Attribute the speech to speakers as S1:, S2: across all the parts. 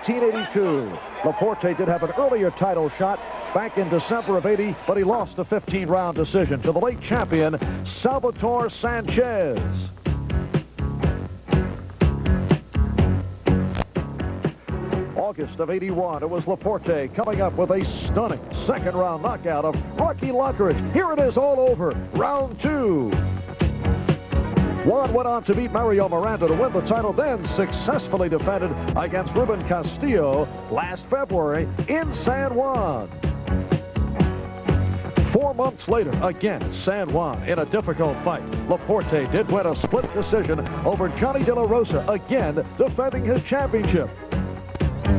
S1: 1982. La Porte did have an earlier title shot back in December of '80, but he lost a 15-round decision to the late champion, Salvatore Sanchez. August of '81, it was La Porte coming up with a stunning second-round knockout of Rocky Lockridge. Here it is all over, round two. Juan went on to beat Mario Miranda to win the title, then successfully defended against Ruben Castillo last February in San Juan. 4 months later, again, San Juan in a difficult fight. La Porte did win a split decision over Johnny De La Rosa, again defending his championship.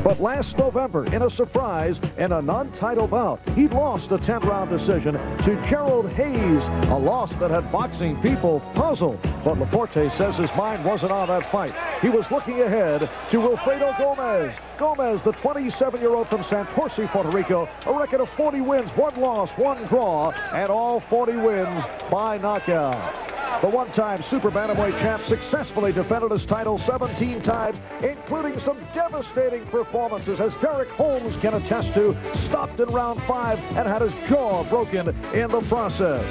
S1: But last November, in a surprise, in a non-title bout, he lost a 10-round decision to Gerald Hayes, a loss that had boxing people puzzled. But La Porte says his mind wasn't on that fight. He was looking ahead to Wilfredo Gomez. Gomez, the 27-year-old from Santurce, Puerto Rico, a record of 40 wins, 1 loss, 1 draw, and all 40 wins by knockout. The one-time super bantamweight champ successfully defended his title 17 times, including some devastating performances, as Derek Holmes can attest to, stopped in round 5 and had his jaw broken in the process.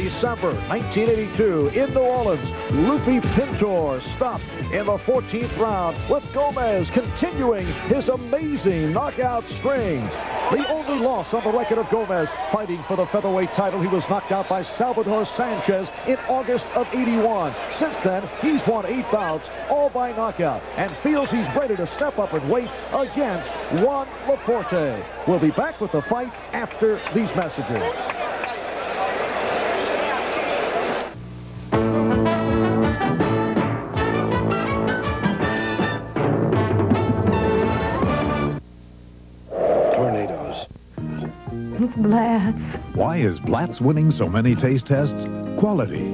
S1: December 1982 in New Orleans, Luffy Pintor stopped in the 14th round, with Gomez continuing his amazing knockout string. The only loss on the record of Gomez fighting for the featherweight title. He was knocked out by Salvatore Sanchez in August of '81. Since then, he's won 8 bouts, all by knockout, and feels he's ready to step up in weight against Juan La Porte. We'll be back with the fight after these messages.
S2: It's Blatz.
S3: Why is Blatz winning so many taste tests? Quality.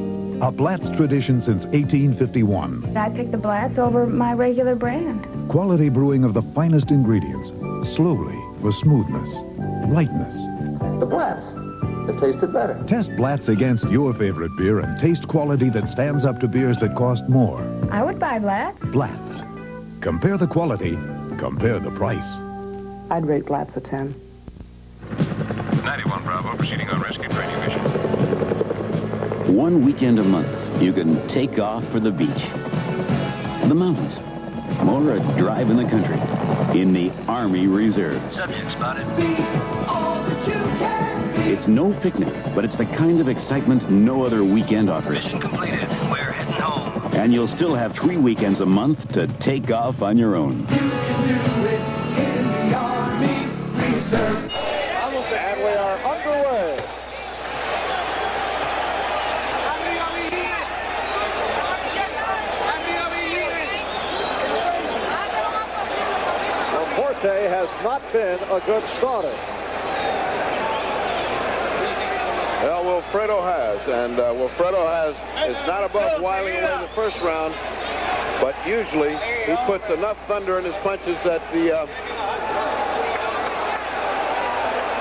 S3: A Blatz tradition since 1851.
S2: I picked the Blatz over my regular brand.
S3: Quality brewing of the finest ingredients. Slowly for smoothness, lightness.
S4: The Blatz. It tasted better.
S3: Test Blatz against your favorite beer and taste quality that stands up to beers that cost more.
S2: I would buy Blatz.
S3: Blatz. Compare the quality. Compare the price.
S5: I'd rate Blatz a 10.
S6: 91 Bravo, proceeding on rescue training mission.
S7: One weekend a month, you can take off for the beach, the mountains, or a drive in the country in the Army Reserve.
S6: Subject spotted.
S8: Be all that you can be.
S7: It's no picnic, but it's the kind of excitement no other weekend offers.
S6: Mission completed. We're heading home.
S7: And you'll still have 3 weekends a month to take off on your own.
S8: You can do it in the Army Reserve.
S1: And we are underway. La Porte has not been a good starter.
S9: Well, Wilfredo has, and Wilfredo is not above whiling away in the first round, but usually he puts enough thunder in his punches that the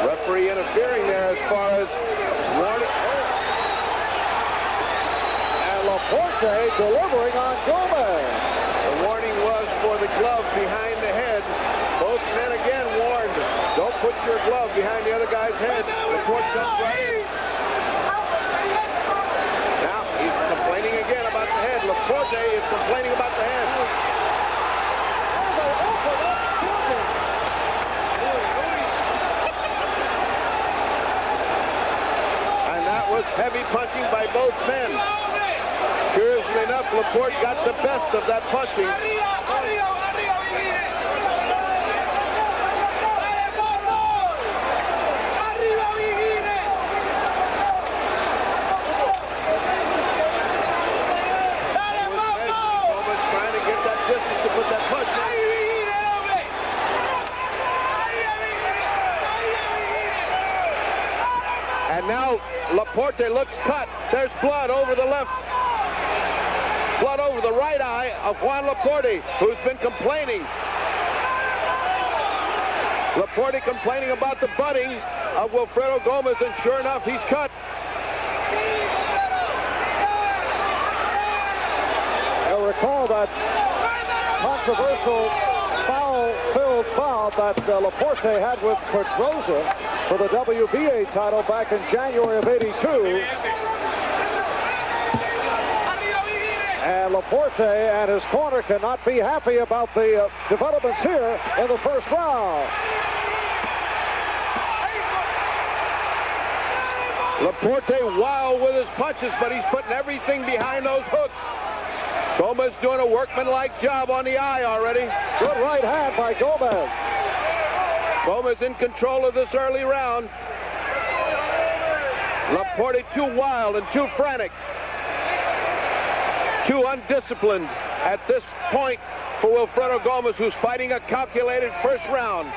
S9: referee interfering there as far as warning.
S1: And La Porte delivering on Gomez.
S9: The warning was for the glove behind the head. Both men again warned, don't put your glove behind the other guy's head. The court comes right in. Now he's complaining again about the head. La Porte is complaining about the head. Heavy punching by both men. Curiously enough, La Porte got the best of that punching. Almost trying to get that distance to put that punch in. And now La Porte looks cut. There's blood over the left. Blood over the right eye of Juan La Porte, who's been complaining. La Porte complaining about the butting of Wilfredo Gomez, and sure enough, he's cut.
S1: You'll recall that controversial foul-filled foul that Laporte had with Pedrosa for the WBA title back in January of '82. And Laporte and his corner cannot be happy about the developments here in the first round.
S9: Laporte wild with his punches, but he's putting everything behind those hooks. Gomez doing a workmanlike job on the eye already.
S1: Good right hand by Gomez.
S9: Gomez in control of this early round. Laporte too wild and too frantic. Too undisciplined at this point for Wilfredo Gomez, who's fighting a calculated first round.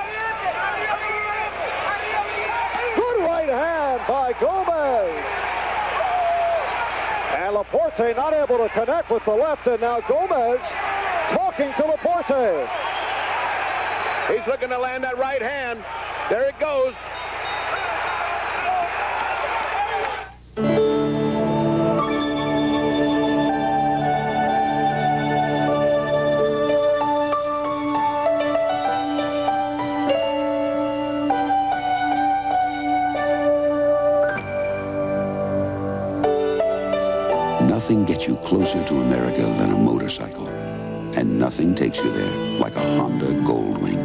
S1: Good right hand by Gomez. And Laporte not able to connect with the left, and now Gomez talking to Laporte.
S9: He's looking to land that right hand. There it goes.
S7: Nothing gets you closer to America than a motorcycle. And nothing takes you there like a Honda Goldwing.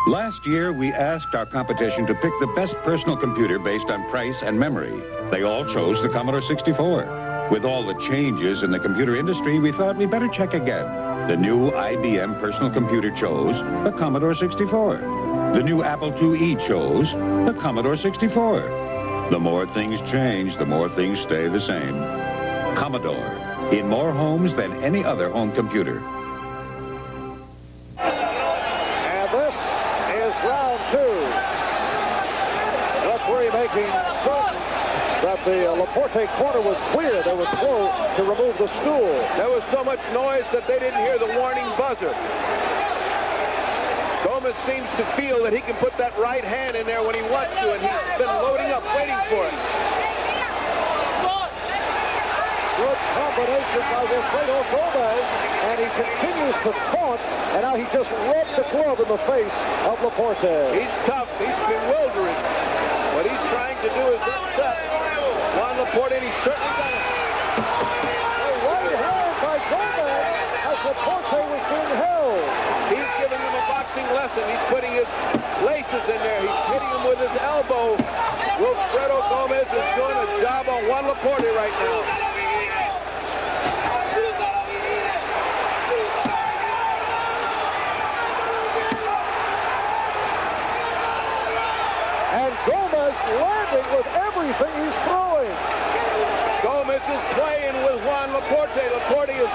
S10: Last year, we asked our competition to pick the best personal computer based on price and memory. They all chose the Commodore 64. With all the changes in the computer industry, we thought we'd better check again. The new IBM personal computer chose the Commodore 64. The new Apple IIe chose the Commodore 64. The more things change, the more things stay the same. Commodore, in more homes than any other home computer.
S1: And this is round two. Referee making certain that the Laporte corner was clear. They would throw to remove the stool.
S9: There was so much noise that they didn't hear the warning buzzer. Gomez seems to feel that he can put that right hand in there when he wants to, and he's been loading up, waiting for it.
S1: Good combination by Wilfredo Gomez, and he continues to taunt, and now he just rubbed the glove in the face of Laporte.
S9: He's tough, he's bewildering. What he's trying to do is upset Juan La Porte, and he's certainly done it.
S1: A right hand by Gomez as Laporte was being held.
S9: He's giving him a boxing lesson. He's putting his laces in there. He's hitting him with his elbow. Wilfredo Gomez is doing a job on Juan La Porte right now.
S1: And Gomez landing with everything he's throwing.
S9: Gomez is playing with Juan La Porte. Laporte is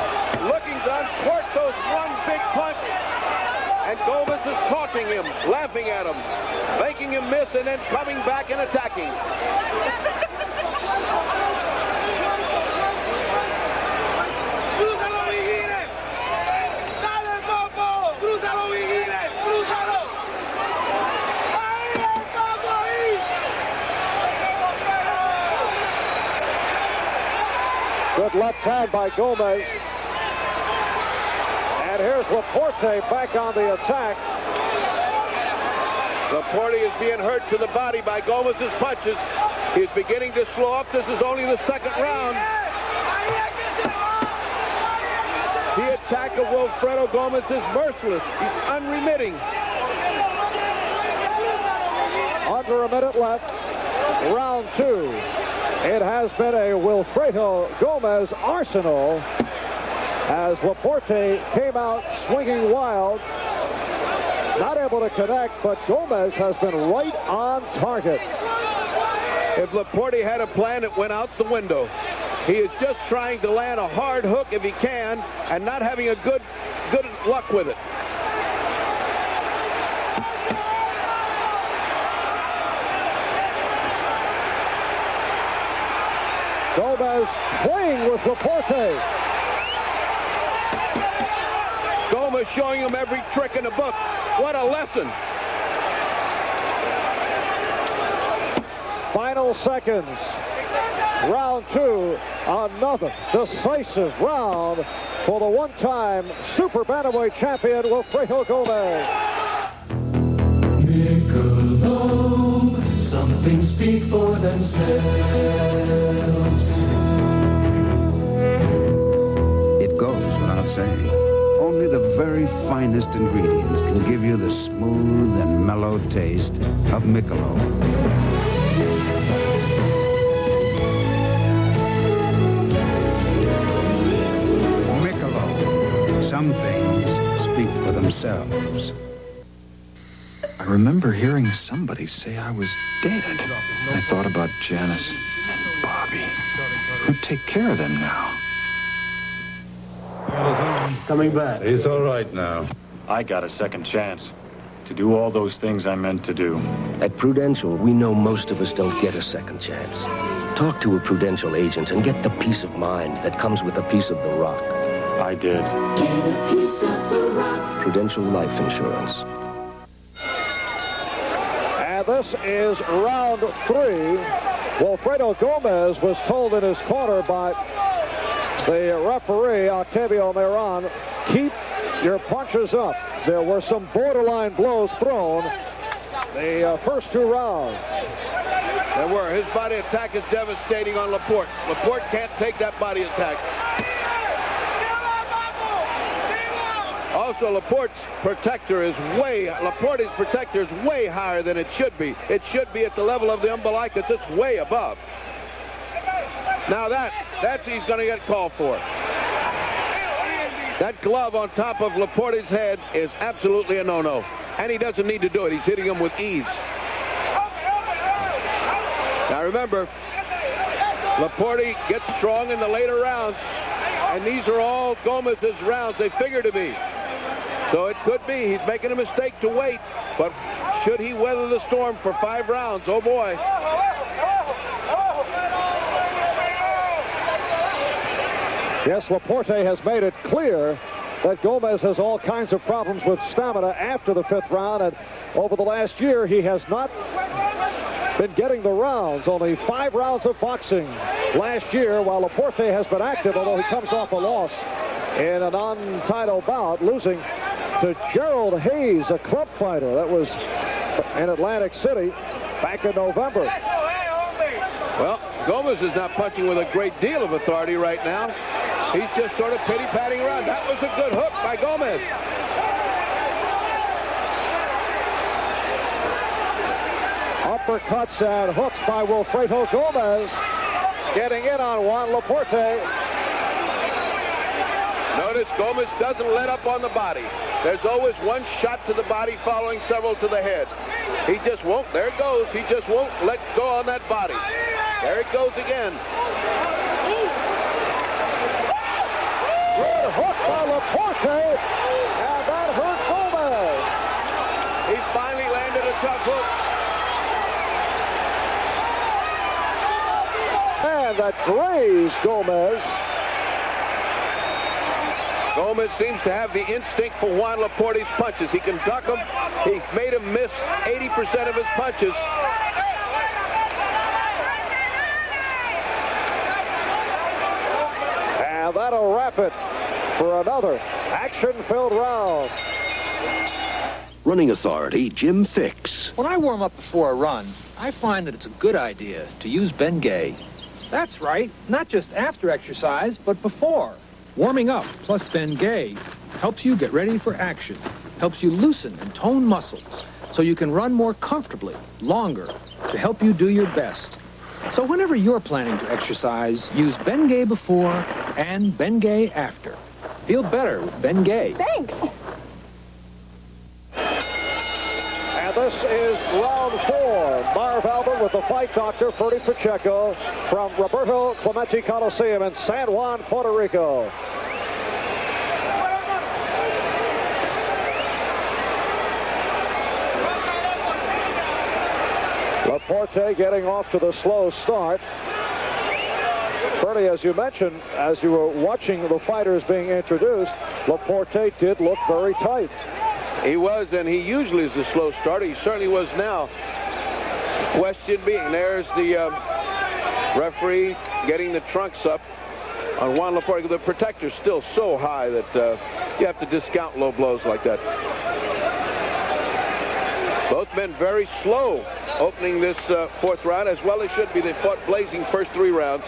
S9: looking to uncork those one big punch. And Gomez is taunting him, laughing at him, making him miss, and then coming back and attacking.
S1: Good left hand by Gomez. And here's Laporte back on the attack.
S9: Laporte is being hurt to the body by Gomez's punches. He's beginning to slow up. This is only the second round. The attack of Wilfredo Gomez is merciless. He's unremitting.
S1: Under a minute left. Round two. It has been a Wilfredo Gomez arsenal as Laporte came out swinging wild. Not able to connect, but Gomez has been right on target.
S9: If Laporte had a plan, it went out the window. He is just trying to land a hard hook if he can, and not having a good luck with it.
S1: Gomez playing with Laporte.
S9: Gomez showing him every trick in the book. What a lesson.
S1: final seconds. Round 2, another decisive round for the one-time super bantamweight champion, Wilfredo Gomez.
S8: Michelob, some things speak for themselves.
S11: It goes without saying. Only the very finest ingredients can give you the smooth and mellow taste of Michelob. Some things speak for themselves.
S12: I remember hearing somebody say I was dead. I thought about Janice and Bobby. Who'd take care of them now?
S13: Coming back.
S14: He's all right now.
S12: I got a second chance to do all those things I meant to do.
S13: At Prudential, we know most of us don't get a second chance. Talk to a Prudential agent and get the peace of mind that comes with a piece of the rock.
S12: I did.
S8: Get a piece of the rock.
S13: Prudential Life Insurance.
S1: And this is round 3. Wilfredo Gomez was told in his corner by the referee, Octavio Miran, keep your punches up. There were some borderline blows thrown the first 2 rounds.
S9: There were. His body attack is devastating on Laporte. Laporte can't take that body attack. Also, Laporte's protector is way higher than it should be. It should be at the level of the umbilicus. It's way above. Now that's he's going to get called for. That glove on top of Laporte's head is absolutely a no-no. And he doesn't need to do it. He's hitting him with ease. Now remember, Laporte gets strong in the later rounds. And these are all Gomez's rounds. They figure to be. So it could be he's making a mistake to wait, but should he weather the storm for 5 rounds? Oh boy.
S1: Yes, Laporte has made it clear that Gomez has all kinds of problems with stamina after the 5th round, and over the last year he has not been getting the rounds. Only 5 rounds of boxing last year, while Laporte has been active, although he comes off a loss in a non-title bout, losing to Gerald Hayes, a club fighter. That was in Atlantic City back in November.
S9: Well, Gomez is not punching with a great deal of authority right now. He's just sort of pity-patting around. That was a good hook by Gomez.
S1: Uppercuts and hooks by Wilfredo Gomez, getting in on Juan La Porte.
S9: Notice Gomez doesn't let up on the body. There's always one shot to the body following several to the head. He just won't. There it goes. He just won't let go on that body. There it goes again.
S1: Good hook by La Porte, and that hurt Gomez.
S9: He finally landed a tough hook.
S1: And that grazed Gomez.
S9: Gomez seems to have the instinct for Juan La Porte's punches. He can duck them. He made him miss 80% of his punches.
S1: And that'll wrap it for another action-filled round.
S15: Running authority, Jim Fix.
S16: When I warm up before a run, I find that it's a good idea to use Bengay. That's right, not just after exercise, but before. Warming up plus Bengay helps you get ready for action, helps you loosen and tone muscles so you can run more comfortably, longer, to help you do your best. So whenever you're planning to exercise, use Bengay before and Bengay after. Feel better with Bengay.
S2: Thanks.
S1: And this is round 4. Marv Albert with the fight doctor, Ferdy Pacheco, from Roberto Clemente Coliseum in San Juan, Puerto Rico. Laporte getting off to the slow start. Ferdy, as you mentioned, as you were watching the fighters being introduced, Laporte did look very tight.
S9: He was, and he usually is a slow starter. He certainly was now. Question being, there's the referee getting the trunks up on Juan La Porte. The protector's still so high that you have to discount low blows like that. Both men very slow opening this fourth round, as well as should be. They fought blazing first 3 rounds.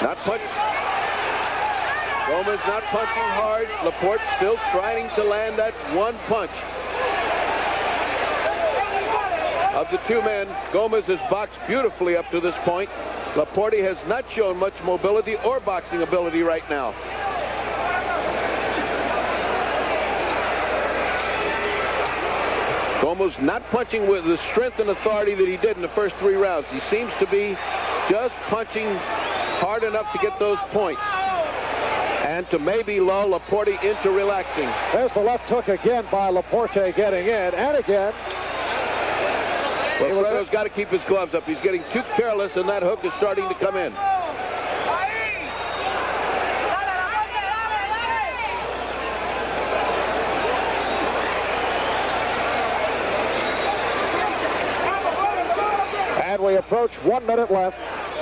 S9: Not punching. Gomez not punching hard. La Porte still trying to land that one punch. Of the 2 men, Gomez has boxed beautifully up to this point. La Porte has not shown much mobility or boxing ability right now. Gomez not punching with the strength and authority that he did in the first 3 rounds. He seems to be just punching hard enough to get those points and to maybe lull La Porte into relaxing.
S1: There's the left hook again by La Porte getting in, and again.
S9: Wilfredo's got to keep his gloves up. He's getting too careless, and that hook is starting to come in.
S1: And we approach 1 minute left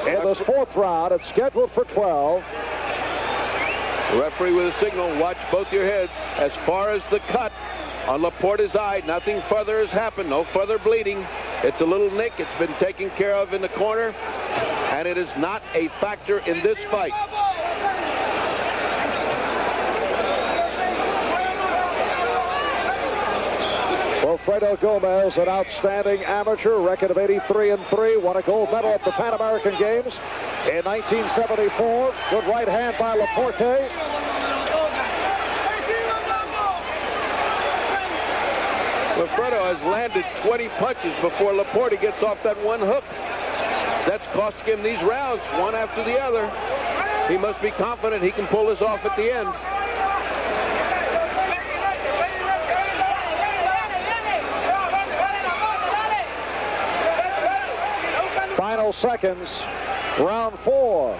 S1: in this 4th round. It's scheduled for 12.
S9: The referee with a signal, watch both your heads. As far as the cut on La Porte's eye, nothing further has happened, no further bleeding. It's a little nick. It's been taken care of in the corner, and it is not a factor in this fight.
S1: Wilfredo Gomez, an outstanding amateur, record of 83-3, won a gold medal at the Pan American Games in 1974. Good right hand by La Porte.
S9: Wilfredo has landed 20 punches before La Porte gets off that one hook. That's costing him these rounds, one after the other. He must be confident he can pull this off at the end.
S1: Final seconds, round 4.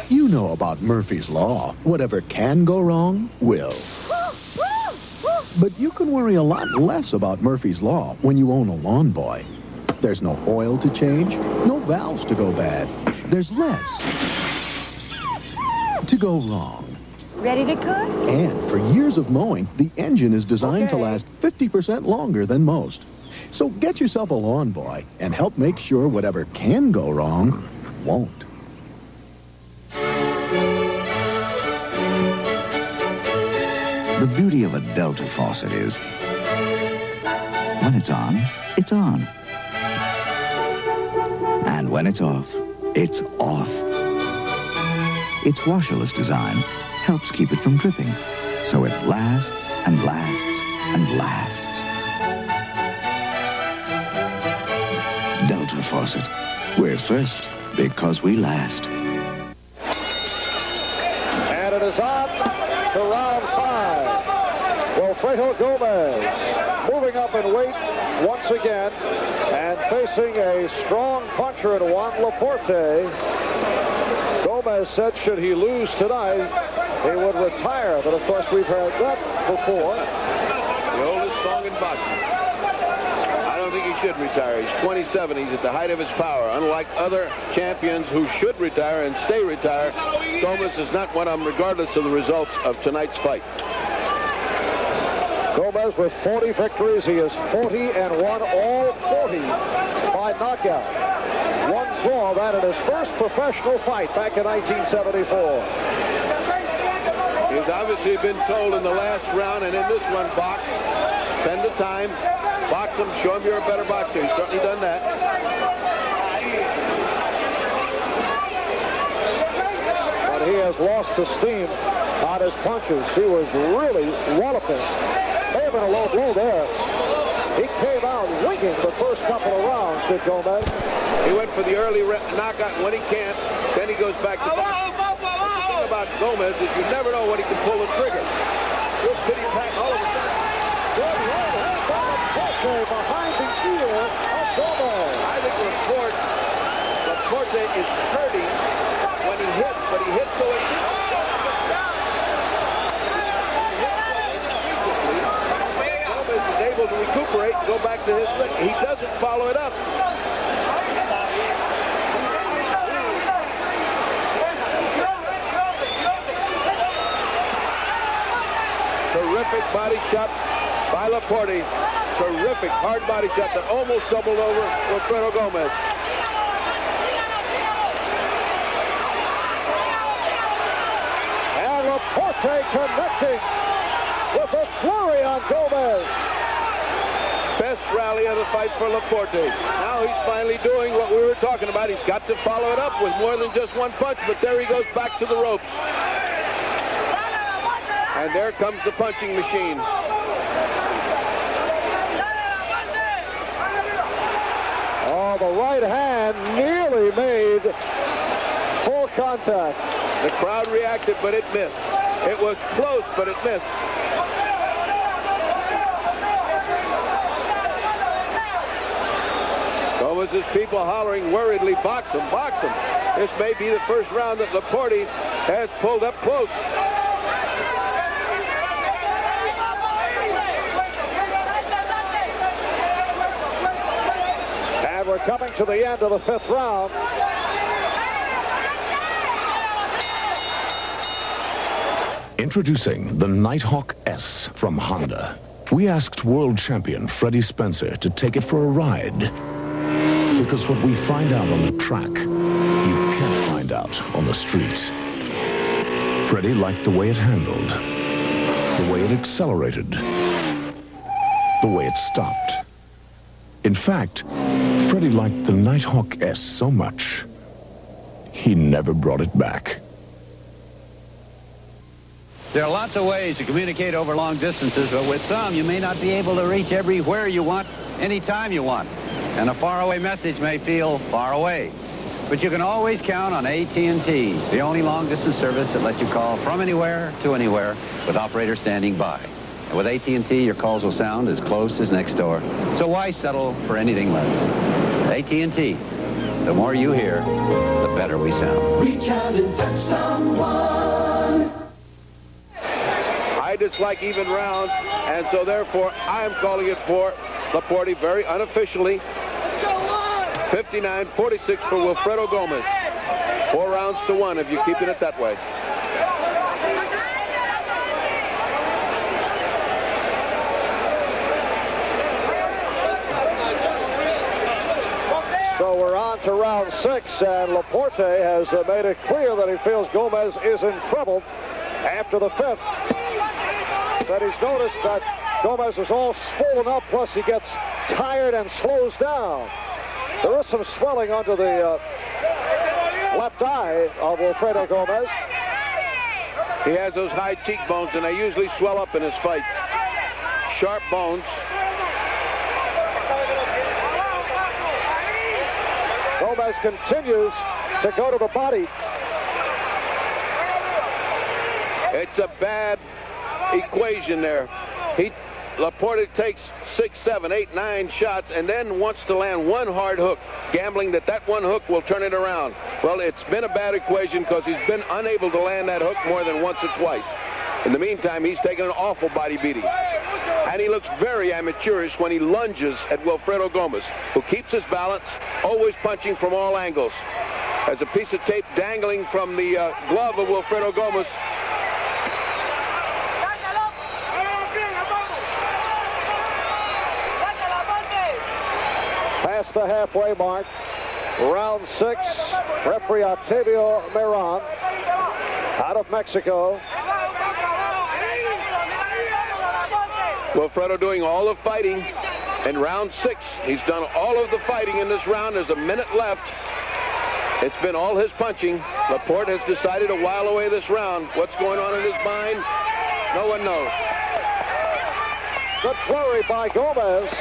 S14: You know about Murphy's Law. Whatever can go wrong, will. But you can worry a lot less about Murphy's Law when you own a Lawn Boy. There's no oil to change, no valves to go bad. There's less to go wrong.
S2: Ready to cook?
S14: And for years of mowing, the engine is designed to last 50% longer than most. So get yourself a Lawn Boy and help make sure whatever can go wrong won't.
S17: The beauty of a Delta faucet is, when it's on, it's on. And when it's off, it's off. Its washerless design helps keep it from dripping, so it lasts and lasts and lasts. Delta faucet. We're first because we last.
S1: And it is on to round 5. Wilfredo Gomez moving up in weight once again and facing a strong puncher in Juan La Porte. Gomez said should he lose tonight, he would retire. But of course, we've heard that before.
S9: The oldest song in boxing. I don't think he should retire. He's 27. He's at the height of his power. Unlike other champions who should retire and stay retired, Gomez is not one of them, regardless of the results of tonight's fight.
S1: Gomez with 40 victories. He is 40-1, all 40 by knockout. One draw, that in his first professional fight back in 1974.
S9: He's obviously been told in the last round and in this one, box, spend the time, box him, show him you're a better boxer. He's certainly done that.
S1: But he has lost the steam on his punches. He was really walloping. May have been a low blow there. He came out winging the first couple of rounds, did Gomez.
S9: He went for the early knockout when he can't. Then he goes back to boxing. The thing about Gomez is you never know when he can pull the trigger. Good pity pat all of a sudden.
S1: Good right hand by La Porte behind the ear of Gomez.
S9: I think La Porte is hurting when he hits, but he hits so it. to his lick. He doesn't follow it up. Terrific body shot by La Porte. Terrific hard body shot that almost doubled over Wilfredo Gomez.
S1: And La Porte connecting with a flurry on Gomez.
S9: Best rally of the fight for La Porte. Now he's finally doing what we were talking about. He's got to follow it up with more than just one punch, but there he goes back to the ropes. And there comes the punching machine.
S1: Oh, the right hand nearly made full contact.
S9: The crowd reacted, but it missed. It was close, but it missed. Gomez's people hollering worriedly, box him, box him. This may be the first round that La Porte has pulled up close.
S1: And we're coming to the end of the 5th round.
S3: Introducing the Nighthawk S from Honda. We asked world champion Freddie Spencer to take it for a ride. Because what we find out on the track, you can't find out on the street. Freddie liked the way it handled, the way it accelerated, the way it stopped. In fact, Freddie liked the Nighthawk S so much, he never brought it back.
S18: There are lots of ways to communicate over long distances, but with some, you may not be able to reach everywhere you want, anytime you want. And a faraway message may feel far away. But you can always count on AT&T, the only long-distance service that lets you call from anywhere to anywhere with operators standing by. And with AT&T, your calls will sound as close as next door. So why settle for anything less? AT&T, the more you hear, the better we sound.
S8: Reach out and touch someone.
S9: I dislike even rounds, and so therefore I am calling it for La Porte very unofficially. 59-46 for Wilfredo Gomez. 4 rounds to 1 if you're keeping it that way.
S1: So we're on to round 6, and La Porte has made it clear that he feels Gomez is in trouble after the 5th. That he's noticed that Gomez is all swollen up, plus he gets tired and slows down. There is some swelling under the left eye of Wilfredo Gomez.
S9: He has those high cheekbones, and they usually swell up in his fights. Sharp bones.
S1: Gomez continues to go to the body.
S9: It's a bad equation there. La Porte takes 6, 7, 8, 9 shots and then wants to land one hard hook, gambling that that one hook will turn it around. Well, it's been a bad equation because he's been unable to land that hook more than once or twice. In the meantime, he's taken an awful body beating. And he looks very amateurish when he lunges at Wilfredo Gomez, who keeps his balance, always punching from all angles. There's a piece of tape dangling from the glove of Wilfredo Gomez.
S1: Past the halfway mark, round 6, referee Octavio Meron out of Mexico.
S9: Wilfredo doing all the fighting in round 6. He's done all of the fighting in this round. There's a minute left. It's been all his punching. La Porte has decided to while away this round. What's going on in his mind? No one knows.
S1: Good flurry by Gomez.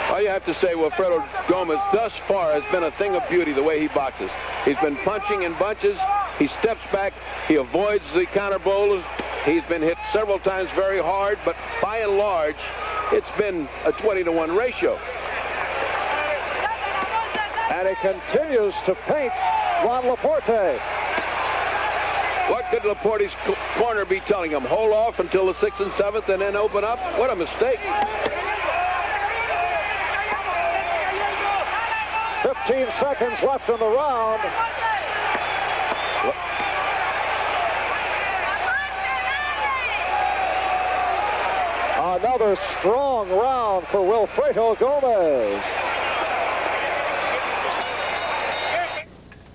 S9: All you have to say, Wilfredo Gomez thus far has been a thing of beauty the way he boxes. He's been punching in bunches. He steps back. He avoids the counter blows. He's been hit several times very hard, but by and large, it's been a 20-to-1 ratio.
S1: And he continues to paint Juan La Porte.
S9: What could Laporte's corner be telling him? Hold off until the 6th and 7th and then open up? What a mistake.
S1: 15 seconds left in the round. Another strong round for Wilfredo Gomez.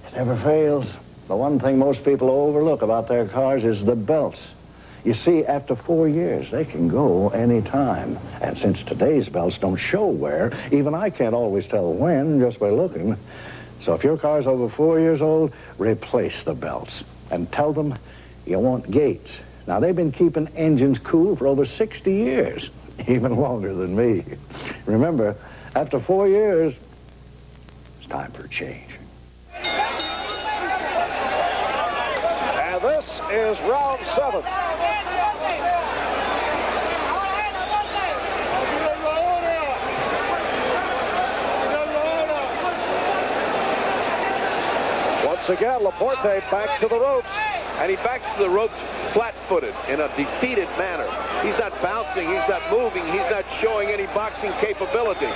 S19: It never fails. The one thing most people overlook about their cars is the belts. You see, after 4 years, they can go any time. And since today's belts don't show wear, even I can't always tell when just by looking. So if your car's over 4 years old, replace the belts. And tell them you want gates. Now, they've been keeping engines cool for over 60 years, even longer than me. Remember, after 4 years, it's time for a change.
S1: And this is round 7. Once again, Laporte back to the ropes.
S9: And he backs to the ropes flat-footed in a defeated manner. He's not bouncing, he's not moving, he's not showing any boxing capability.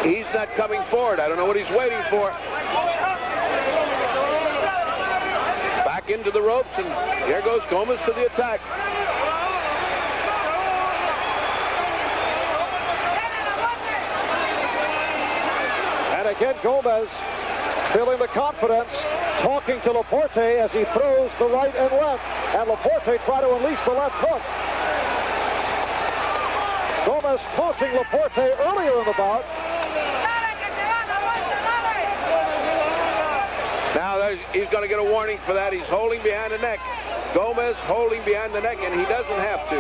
S9: He's not coming forward. I don't know what he's waiting for. Back into the ropes, and here goes Gomez to the attack.
S1: And again, Gomez feeling the confidence, talking to Laporte as he throws the right and left. And Laporte try to unleash the left hook. Gomez taunting Laporte earlier in the bout.
S9: Now he's going to get a warning for that. He's holding behind the neck. Gomez holding behind the neck, and he doesn't have to.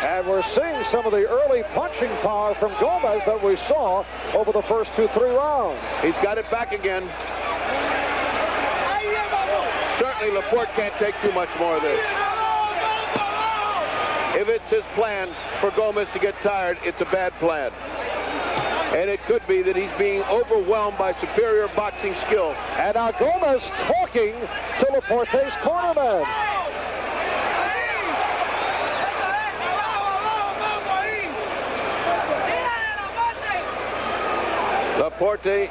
S1: And we're seeing some of the early punching power from Gomez that we saw over the first 2-3 rounds.
S9: He's got it back again. Certainly Laporte can't take too much more of this. If it's his plan for Gomez to get tired, it's a bad plan. And it could be that he's being overwhelmed by superior boxing skill.
S1: And now Gomez talking to Laporte's cornerman.
S9: Laporte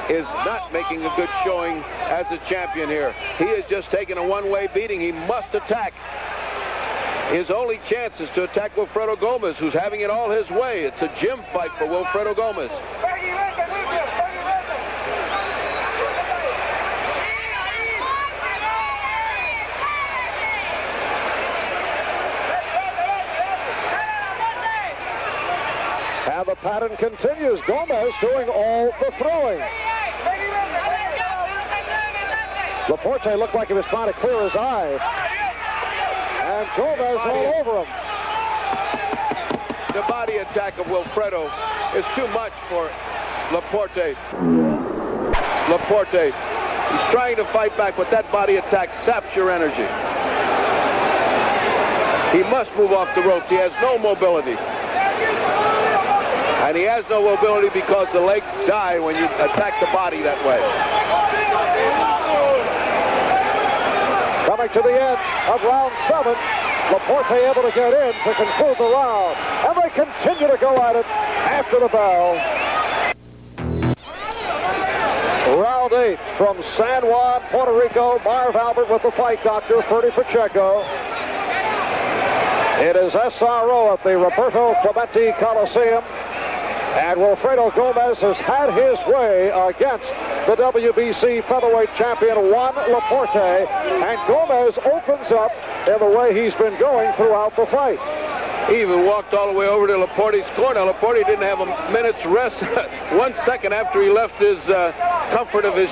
S9: is not making a good showing as a champion here. He has just taken a one-way beating. He must attack. His only chance is to attack Wilfredo Gomez, who's having it all his way. It's a gym fight for Wilfredo Gomez.
S1: And the pattern continues. Gomez doing all the throwing. Laporte looked like he was trying to clear his eye. And Gomez all over him.
S9: The body attack of Wilfredo is too much for Laporte. Laporte, he's trying to fight back, but that body attack saps your energy. He must move off the ropes. He has no mobility. And he has no mobility because the legs die when you attack the body that way.
S1: Coming to the end of round 7, Laporte able to get in to conclude the round. And they continue to go at it after the bell. Round 8 from San Juan, Puerto Rico. Marv Albert with the fight doctor, Ferdy Pacheco. It is SRO at the Roberto Clemente Coliseum. And Wilfredo Gomez has had his way against the WBC featherweight champion Juan La Porte. And Gomez opens up in the way he's been going throughout the fight.
S9: He even walked all the way over to Laporte's corner. Laporte didn't have a minute's rest. 1 second after he left his comfort of his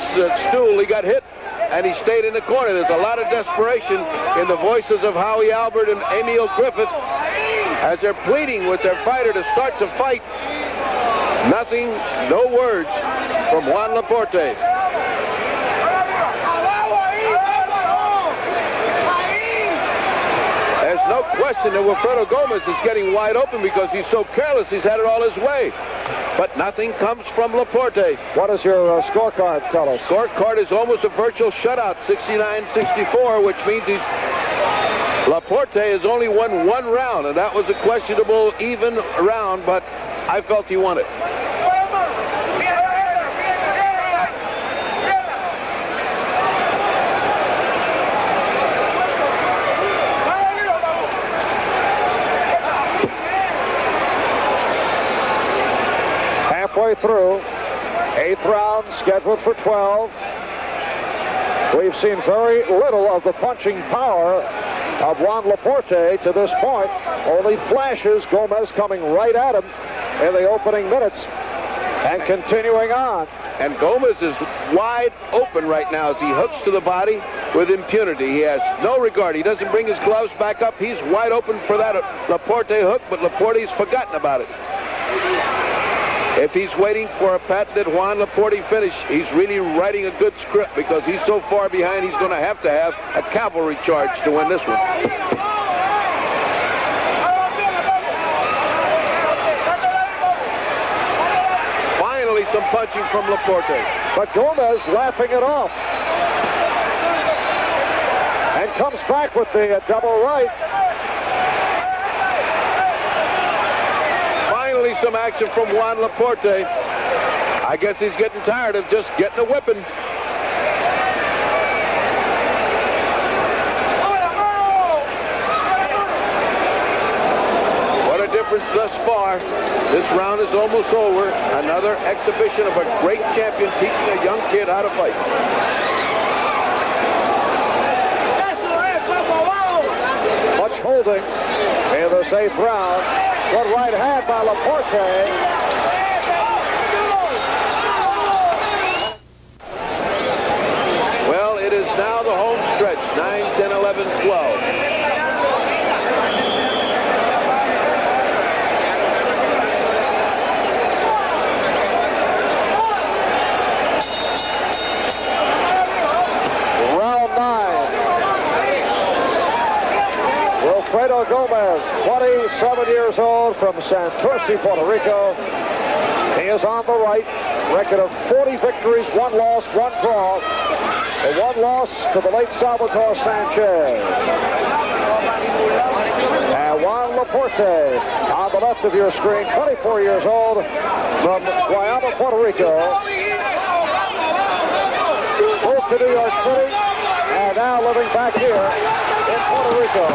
S9: stool, he got hit, and he stayed in the corner. There's a lot of desperation in the voices of Howie Albert and Emil Griffith as they're pleading with their fighter to start to fight. Nothing, no words from Juan La Porte. There's no question suggestion that Wilfredo Gomez is getting wide open because he's so careless. He's had it all his way. But nothing comes from La Porte.
S20: What does your scorecard tell us?
S9: Scorecard is almost a virtual shutout, 69-64, which means La Porte has only won one round, and that was a questionable even round, but I felt he won it.
S20: Halfway through, 8th round scheduled for 12. We've seen very little of the punching power of Juan La Porte to this point. Only flashes, Gomez coming right at him in the opening minutes and continuing on.
S9: And Gomez is wide open right now as he hooks to the body with impunity. He has no regard. He doesn't bring his gloves back up. He's wide open for that La Porte hook, but La Porte's forgotten about it. If he's waiting for a patented Juan La Porte finish, he's really writing a good script because he's so far behind he's going to have a cavalry charge to win this one. Finally some punching from La Porte.
S20: But Gomez laughing it off. And comes back with the double right.
S9: Some action from Juan La Porte. I guess he's getting tired of just getting a whipping. What a difference thus far. This round is almost over. Another exhibition of a great champion teaching a young kid how to fight.
S20: Much holding in this 8th round. Good right hand by La Porte.
S9: Well, it is now the home stretch, 9, 10, 11, 12.
S20: Round 9. Wilfredo Gomez, 27 years old from Santurce, Puerto Rico. He is on the right. Record of 40 victories, 1 loss, 1 draw. The 1 loss to the late Salvatore Sanchez. And Juan La Porte on the left of your screen, 24 years old from Guayama, Puerto Rico. Moved to New York City and now living back here in Puerto Rico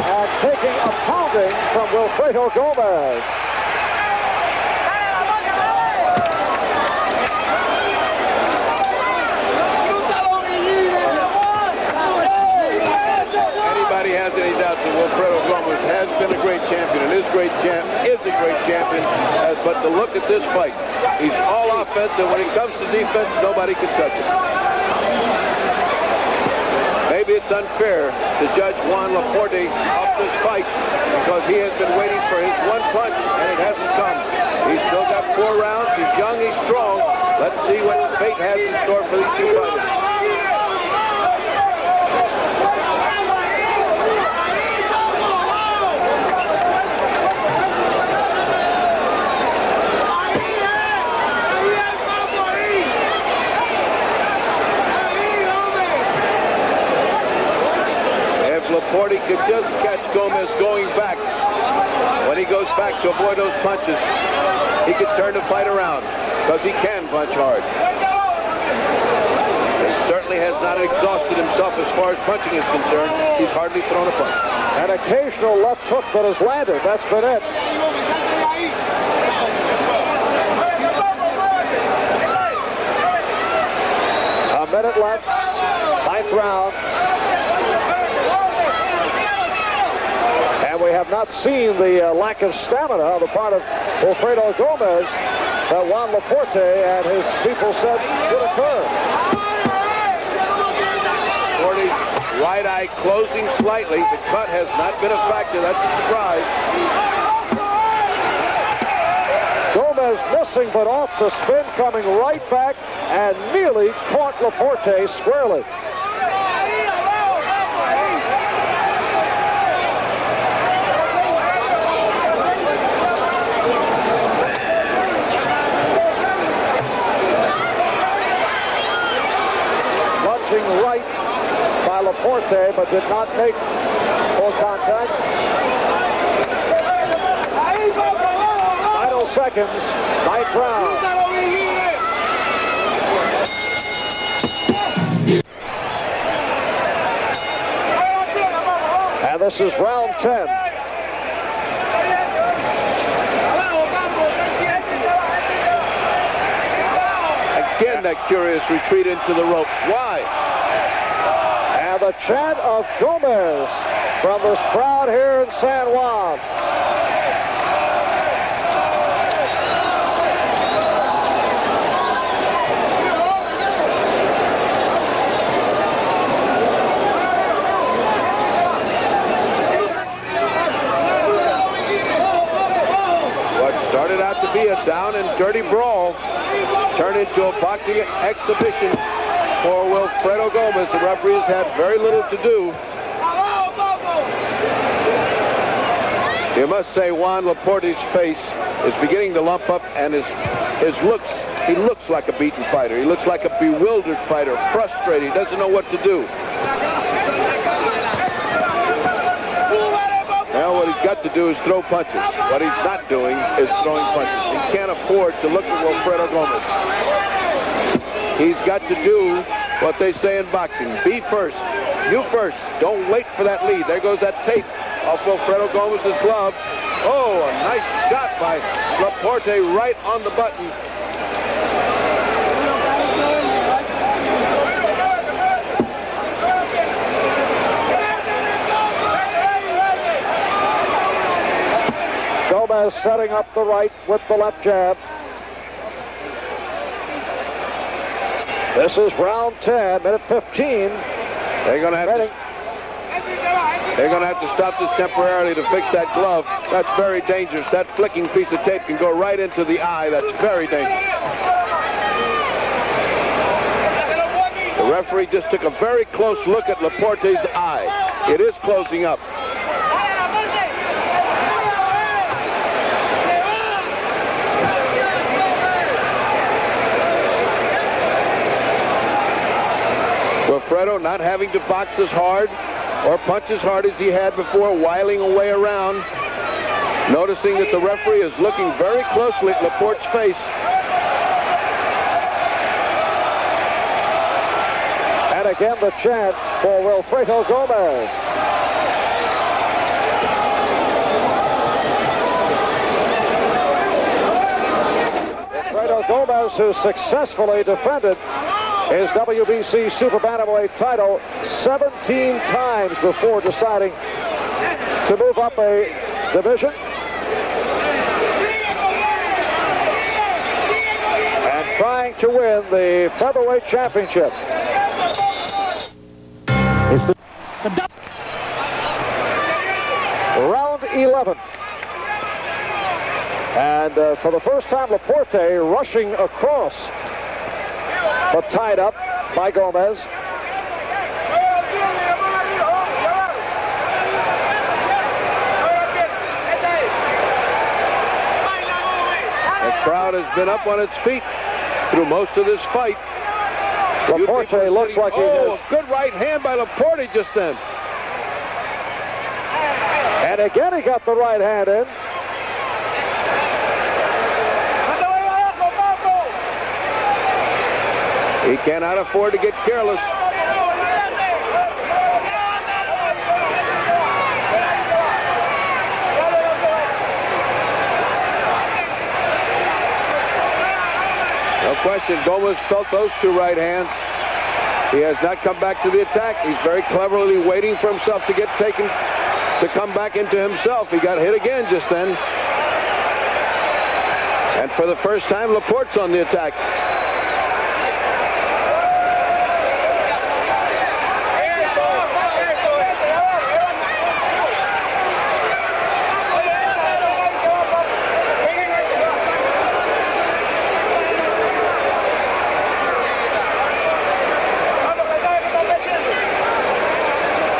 S20: and taking a pounding from Wilfredo Gomez.
S9: Anybody has any doubts that Wilfredo Gomez has been a great champion and is a great champion, but to look at this fight, he's all offense, and when it comes to defense, nobody can touch him. Maybe it's unfair to judge Juan La Porte off this fight because he has been waiting for his 1 punch and it hasn't come. He's still got 4 rounds. He's young, he's strong. Let's see what fate has in store for these two fighters. Porte could just catch Gomez going back. When he goes back to avoid those punches, he could turn the fight around because he can punch hard. He certainly has not exhausted himself as far as punching is concerned. He's hardly thrown a punch.
S20: An occasional left hook that has landed. That's been it. A minute left. 9th round. And we have not seen the lack of stamina on the part of Wilfredo Gomez that Juan La Porte and his people said would occur.
S9: Porte's right eye closing slightly. The cut has not been a factor. That's a surprise.
S20: Gomez missing, but off the spin, coming right back and nearly caught La Porte squarely. by La Porte, but did not make full contact. Final seconds, ninth round. And this is round 10.
S9: Again, that curious retreat into the ropes. Why?
S20: And the chant of Gomez from this crowd here in San Juan.
S9: What started out to be a down and dirty brawl turned into a boxing exhibition for Wilfredo Gomez. The referees had very little to do. You must say Juan La Porte's face is beginning to lump up, and his looks, he looks like a beaten fighter. He looks like a bewildered fighter, frustrated. He doesn't know what to do. Now what he's got to do is throw punches. What he's not doing is throwing punches. He can't afford to look at Wilfredo Gomez. He's got to do what they say in boxing. Be first. You first. Don't wait for that lead. There goes that tape off Wilfredo Gomez's glove. Oh, a nice shot by La Porte right on the button.
S20: Gomez setting up the right with the left jab. This is round 10, minute 15.
S9: They're going to have to stop this temporarily to fix that glove. That's very dangerous. That flicking piece of tape can go right into the eye. That's very dangerous. The referee just took a very close look at La Porte's eye. It is closing up. Wilfredo not having to box as hard or punch as hard as he had before, whiling away around, noticing that the referee is looking very closely at La Porte's face.
S20: And again the chant for Wilfredo Gomez. Wilfredo Gomez, who successfully defended his WBC Super Bantamweight title 17 times before deciding to move up a division. And trying to win the featherweight championship. It's the round 11. And for the first time, La Porte rushing across, but tied up by Gomez.
S9: The crowd has been up on its feet through most of this fight.
S20: La Porte looks like he has.
S9: Oh, a good right hand by La Porte just then.
S20: And again he got the right hand in.
S9: He cannot afford to get careless. No question, Gomez felt those two right hands. He has not come back to the attack. He's very cleverly waiting for himself to get taken, to come back into himself. He got hit again just then. And for the first time, La Porte's on the attack.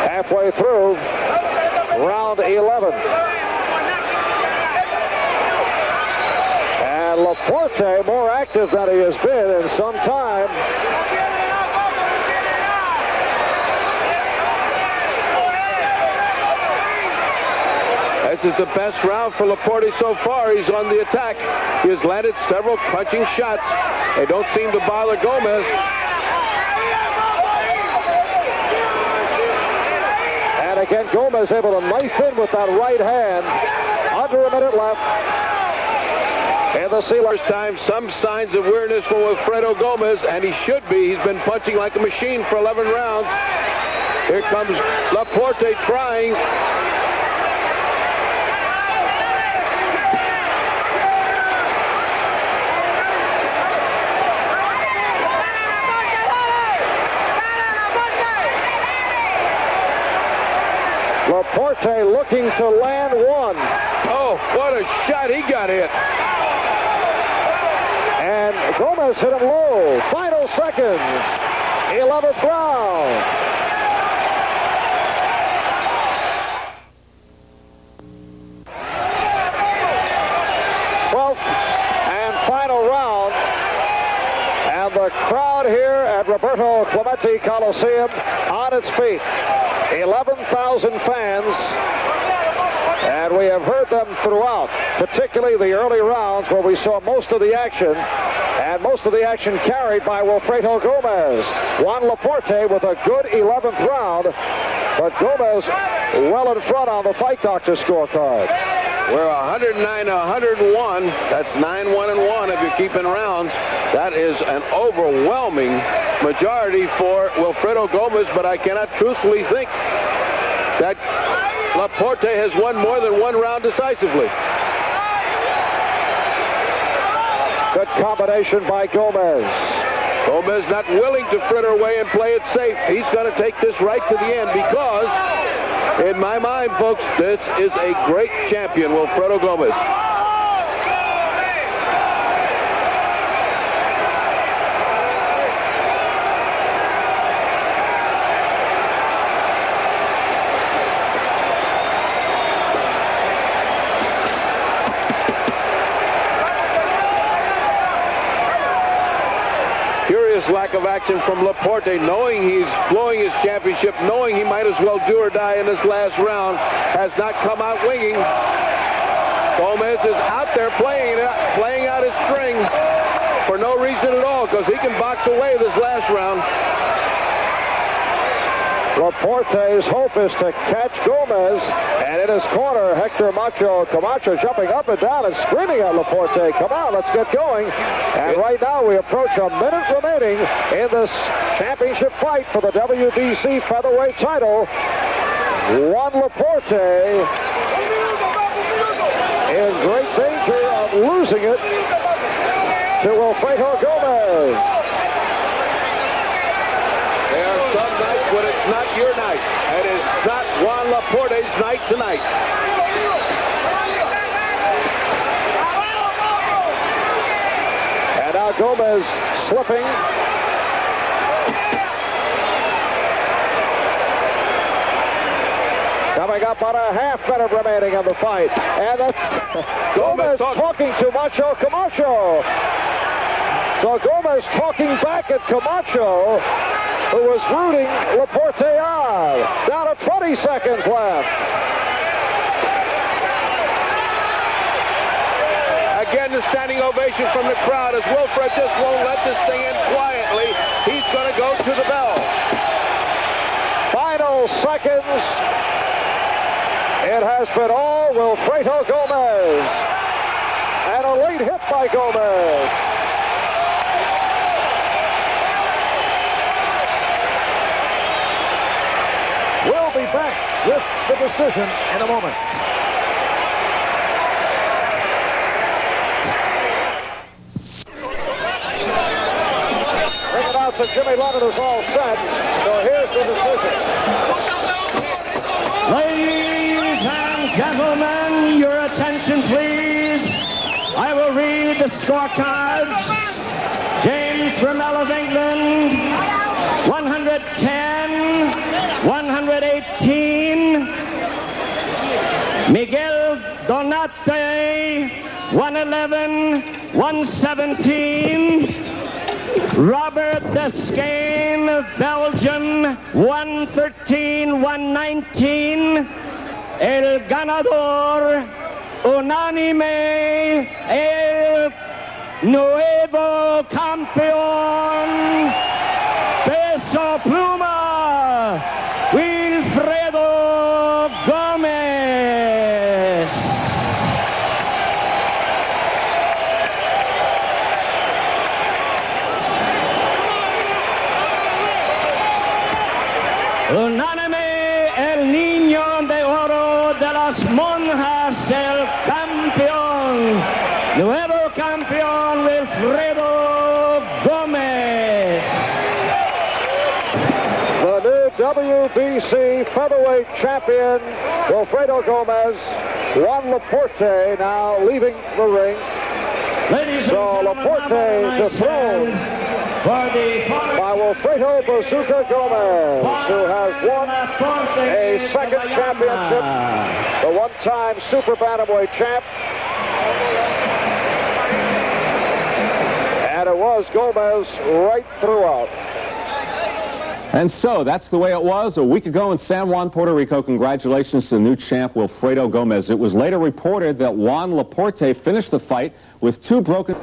S20: Halfway through round 11. And La Porte more active than he has been in some time.
S9: This is the best round for Laporte so far. He's on the attack. He has landed several punching shots. They don't seem to bother Gomez.
S20: And again, Gomez able to knife in with that right hand. Under a minute left. In the Sealer.
S9: First time, some signs of weariness from Wilfredo Gomez, and he should be. He's been punching like a machine for 11 rounds. Here comes Laporte trying.
S20: Laporte looking to land one.
S9: Oh, what a shot he got hit.
S20: And Gomez hit him low. Final seconds. 11th round. And final round, and the crowd here at Roberto Clemente Coliseum on its feet. 11,000 fans, and we have heard them throughout, particularly the early rounds where we saw most of the action, and most of the action carried by Wilfredo Gomez. Juan La Porte with a good 11th round, but Gomez well in front on the Fight Doctor scorecard.
S9: We're 109-101. That's 9-1-1 if you're keeping rounds. That is an overwhelming majority for Wilfredo Gomez, but I cannot truthfully think that Laporte has won more than one round decisively.
S20: Good combination by Gomez.
S9: Gomez not willing to fritter away and play it safe. He's going to take this right to the end because, in my mind, folks, this is a great champion, Wilfredo Gomez. Lack of action from Laporte, knowing he's blowing his championship, knowing he might as well do or die in this last round, has not come out winging. Gomez is out there playing out his string for no reason at all, because he can box away this last round.
S20: Laporte's hope is to catch Gomez, and in his corner, Hector Camacho jumping up and down and screaming at Laporte, come on, let's get going. And right now we approach a minute remaining in this championship fight for the WBC featherweight title. Juan Laporte in great danger of losing it to Wilfredo Gomez.
S9: There are some nights when it's not your night, and it's not Juan Laporte's night tonight.
S20: And now Gomez slipping. Coming up on a half minute remaining in the fight. And that's Gomez talking to Macho Camacho. So Gomez talking back at Camacho, who was rooting Laporte on. Down to 20 seconds left.
S9: Again, the standing ovation from the crowd as Wilfred just won't let this thing end quietly. He's going to go to the bell.
S20: Final seconds. It has been all Wilfredo Gomez. And a late hit by Gomez.
S1: We'll be back with the decision in a moment.
S20: Bring it out to Jimmy Lennon is all set. So here's the decision.
S21: Ladies and gentlemen, your attention please. I will read the scorecards. James Brunel of England, 110, 118. Miguel Donate, 111, 117. Robert Descain of Belgium, 113, 119. el ganador unánime, el nuevo campeón, peso pluma, Wilfredo Gómez. Unánime, el niño de oro de las monjas, el campeón, nuevo campeón, Wilfredo Gómez.
S20: The new WBC featherweight champion, Wilfredo Gómez. Juan La Porte now leaving the ring. So La Porte dethroned by Wilfredo Bazooka Gómez, who has won a second championship, the one-time super bantamweight champ. And it was Gómez right throughout.
S4: And so that's the way it was a week ago in San Juan, Puerto Rico. Congratulations to the new champ, Wilfredo Gómez. It was later reported that Juan La Porte finished the fight with 2 broken...